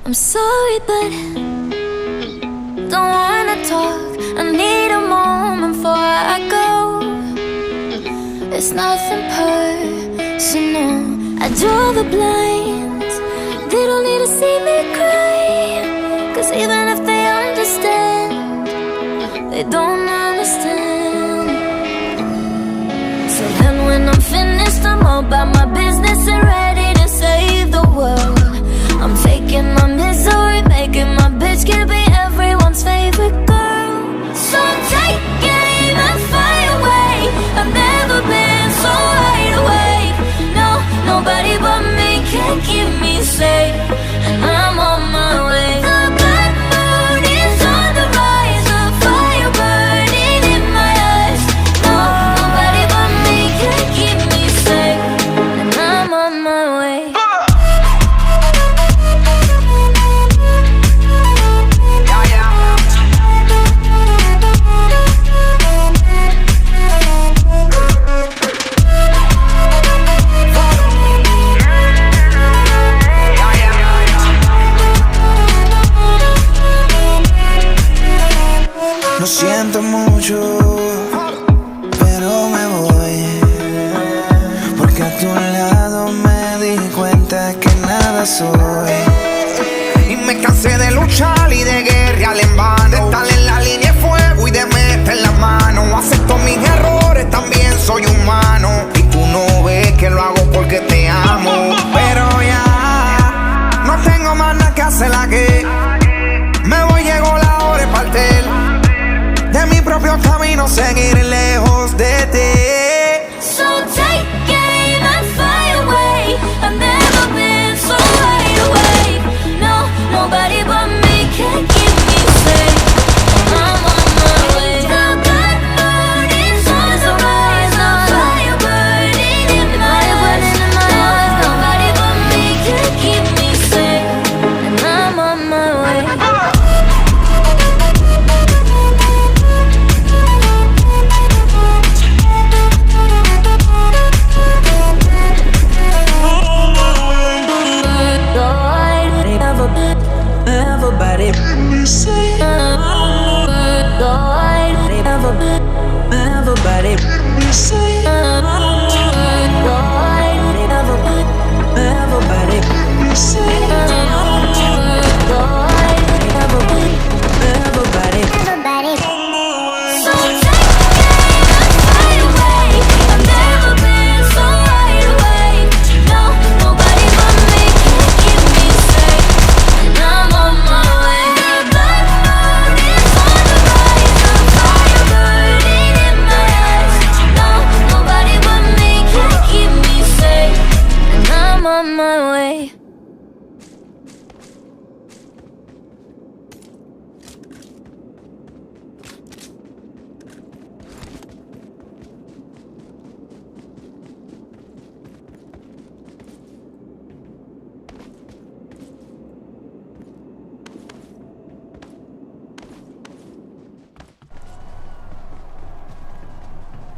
I'm sorry, but don't wanna talk. I need a moment before I go. It's nothing personal. I draw the blinds. They don't need to see me cry, 'cause even if they understand, they don't understand. So then when I'm finished, I'm all about my business and ready to save the world. I'm faking my misery, making my bitch can be everyone's favorite girl. So take aim and fly away. I've never been so wide awake. No, nobody but me can keep me safe, and I'm on my way. The bad mood is on the rise, a fire burning in my eyes. No, nobody but me can keep me safe, and I'm on my way. Lo siento mucho, pero me voy, porque a tu lado me di cuenta que nada soy. Y me cansé de luchar y de guerrear en vano, de estar en la línea de fuego y de meter la mano. Acepto mis errores, también soy humano, y tú no ves que lo hago porque te amo. Pero ya no tengo más nada que hacer aquí. Me voy, llegó la hora de partir de mi propio camino, seguir lejos de ti. So take aim and fly away. I've never been so wide awake. No, nobody but me can keep me safe. I'm on my way. The bad mood is on the rise, a fire burning in my eyes. Nobody but me can keep me safe, and I'm on my way. Everybody,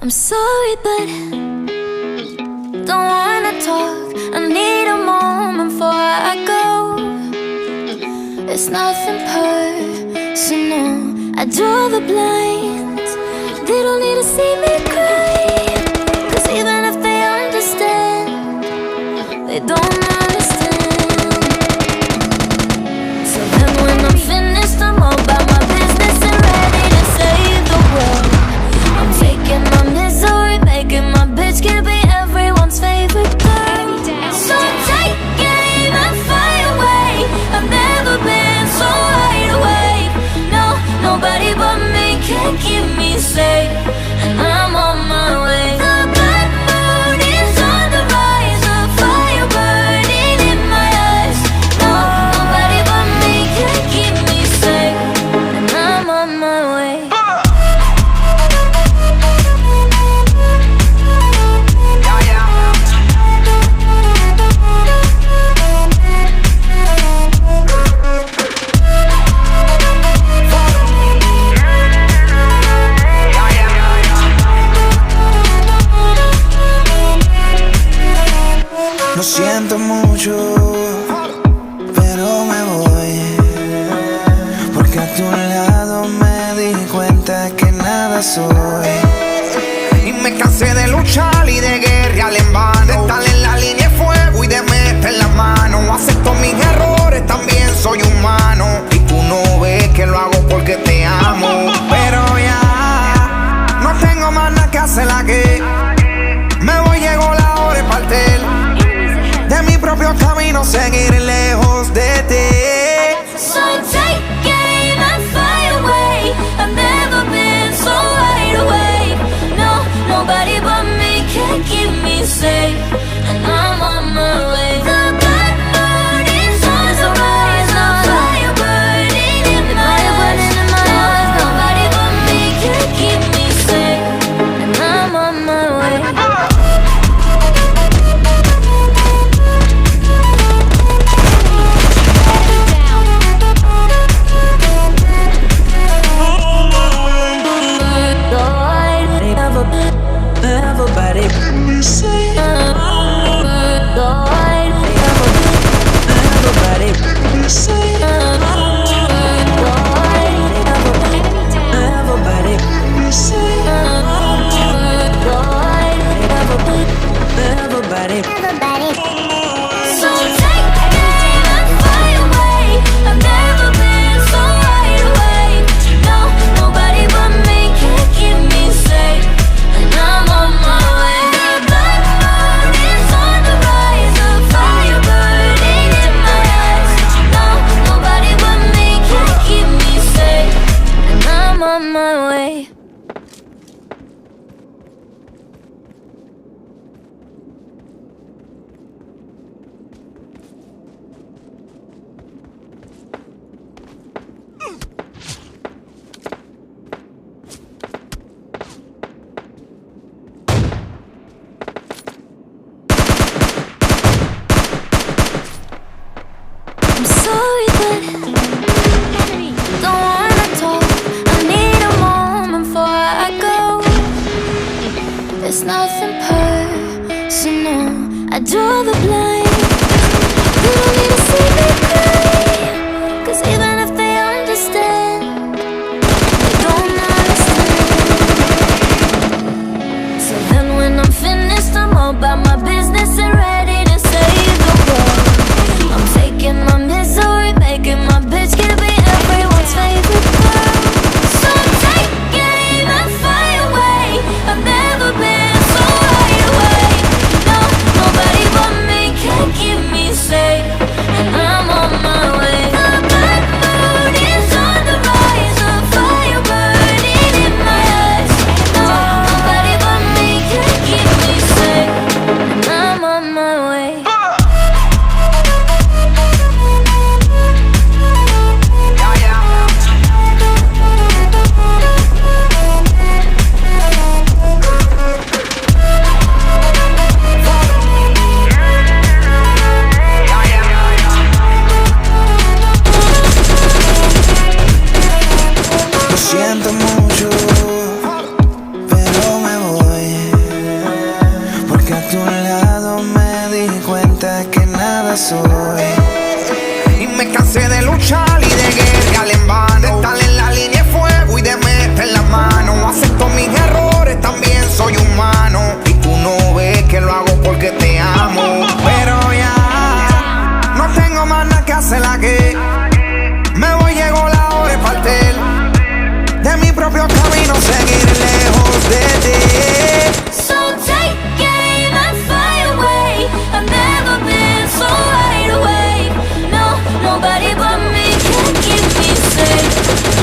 I'm sorry, but don't wanna talk. I need a moment before I go. It's nothing personal. I draw the blinds. They don't need to see me cry, 'cause even if they understand, they don't understand. So then when I'm finished, I'm all about my business and ready to save the world. I'm faking my misery, making my bitch can be everyone's favorite girl. So take aim and fly away. I've never been so wide awake. No, nobody but me can keep me safe, and I'm on my way. The bad mood is on the rise, a fire burning in my eyes. No, nobody but me can keep me safe, and I'm on my way. lo siento mucho, pero me voy, nada soy. Y me cansé de luchar y de guerrear en vano, de estar en la línea de fuego y de meter la mano. Acepto mis errores, también soy humano, y tú no ves que lo hago porque te amo. Pero ya no tengo más nada que hacer aquí. Me voy, llegó la hora de partir de mi propio camino, seguir lejos de ti. So take aim and fly away. I've never been so wide awake. No, nobody but me can keep me safe, and I'm on my way. The black moon is on the rise, the fire burning in my eyes. No, nobody but me can keep me safe, and I'm on my way. Everybody say everybody say everybody say everybody. So take aim and fly away. I've never been so wide awake. No, nobody but me can keep me safe, and I'm on my way. The black moon is on the rise, the fire burning in my eyes. No, nobody but me can keep me safe, and I'm on my way. I'm sorry, but don't wanna talk. I need a moment before I go. There's nothing personal. I draw the blind. You don't need to see me cry, 'cause even if they understand, they don't understand. So then when I'm finished, I'm all about my business and ready to save the world. I'm taking my misery, making my bitch can be everyone's favorite girl. So take aim and fly away. I've never been so wide awake. No, nobody but me can keep me safe, and I'm on my way. The black moon is on the rise, the fire burning in my eyes. No, nobody but me can keep me safe, and I'm on my way. Lo siento mucho, pero me voy, porque a tu lado me di cuenta que nada soy. Y me cansé de luchar y de guerrear en vano, de estar en la línea de fuego y de meter la mano. Acepto mis errores, también soy humano, y tú no ves que lo hago porque te amo. Pero ya no tengo más nada que hacer aquí. Me voy, llegó la hora de partir de mi propio camino, seguir lejos de ti. So take aim and fly away. I've never been so wide awake. No, nobody but me can keep me safe,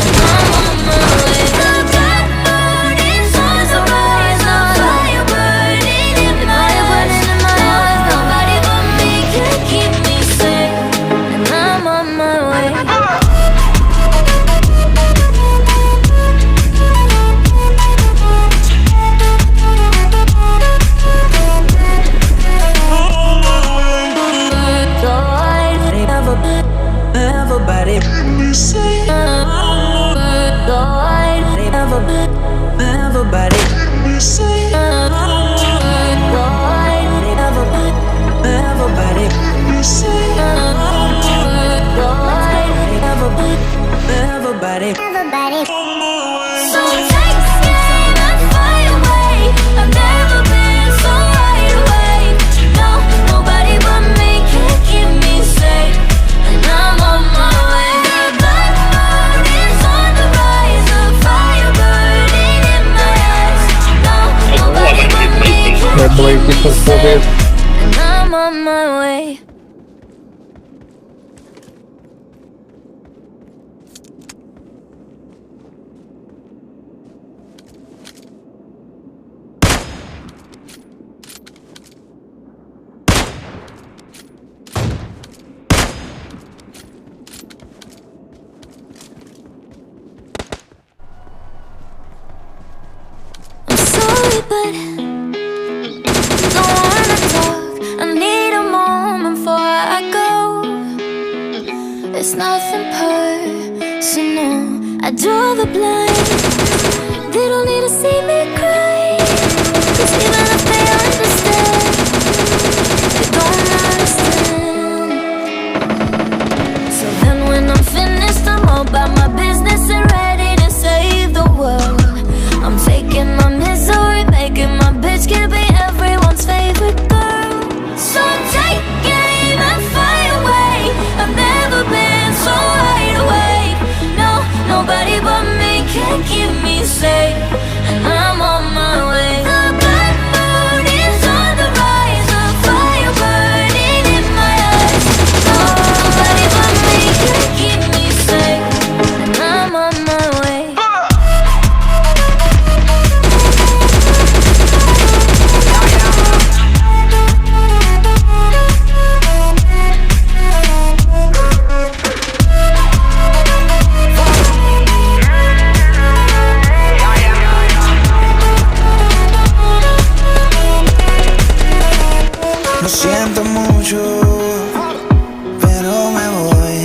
and I'm on my way. The black moon is on the rise, the fire burning in my eyes. Nobody but me can keep me safe, and I'm on my way. Everybody say everybody say everybody say everybody. So take but don't wanna talk. I need a moment before I go. It's nothing personal. I draw the blinds. They don't need to see me cry. 'Cause even if they understand, they don't understand. So then when I'm finished, I'm all about my business and ready to save the world. I'm faking my misery, making my bitch can be everyone's favorite girl. So take aim and fly away. I've never been so wide awake. No, nobody but me can keep me safe, and I'm on my way. The black moon is on the rise, a fire burning in my eyes. No, nobody but me can keep me safe, and I'm on my way. Lo siento mucho, pero me voy.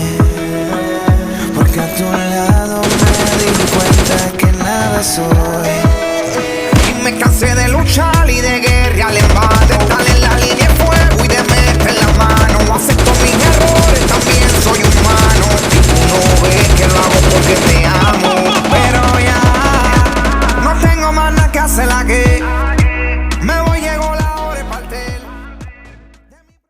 Porque a tu lado me di cuenta que nada soy.